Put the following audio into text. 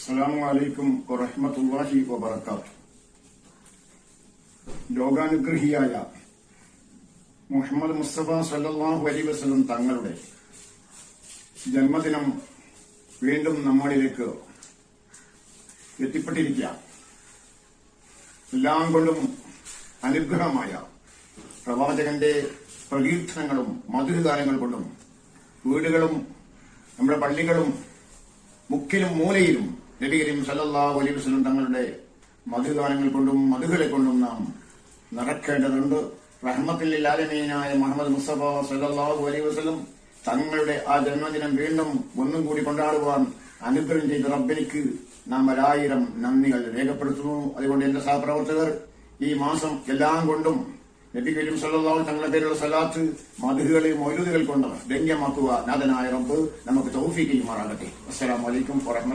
അസ്സലാമു അലൈക്കും വറഹ്മത്തുള്ളാഹി വബറകാതുഹു. ലോകാനുഗ്രഹിയായ മുഹമ്മദ് മുസ്തഫ സല്ലല്ലാഹു അലൈഹി വസല്ലം തങ്ങളുടെ ജന്മദിനം വീണ്ടും നമ്മളിലേക്ക് എത്തിപ്പെട്ടിരിക്കുക. എല്ലാം കൊണ്ടും അനുഗ്രഹമായ പ്രവാചകന്റെ പ്രകീർത്തനങ്ങളും മധുരഗാനങ്ങൾ കൊണ്ടും വീടുകളും നമ്മുടെ പള്ളികളും മുക്കിലും മൂലയിലും നബി കരീം സല്ലല്ലാഹു അലൈഹി വസല്ലം തങ്ങളുടെ മധുഗാനങ്ങൾ കൊണ്ടും മധുകളെ കൊണ്ടും നാം നടക്കേണ്ടതുണ്ട്. റഹ്മത്തുൽ ലിൽ ആലമീനായ മുഹമ്മദ് മുസ്തഫ സല്ലല്ലാഹു അലൈഹി വസല്ലം തങ്ങളുടെ ആ ജന്മദിനം വീണ്ടും ഒന്നും കൂടി കൊണ്ടാടുവാൻ അനുഗ്രഹം ചെയ്ത റബ്ബിനിക്ക് നാം 1000 നന്ദികൾ രേഖപ്പെടുത്തുന്നു. അതുകൊണ്ട് എന്റെ സഹപ്രവർത്തകർ ഈ മാസം എല്ലാം കൊണ്ടും നബി കരീം സല്ലല്ലാഹു തങ്ങളുടെ പേരുള്ള സലാത്ത് മദ്ഹുകളെ മൗലൂദുകൾ കൊണ്ട് ധന്യമാക്കുക നാഥനായ റബ്ബ് നമുക്ക് തൗഫീഖ് ചെയ്യുമാറാകട്ടെ. അസ്സലാമു അലൈക്കും വറഹ്മത്തുള്ളാഹി.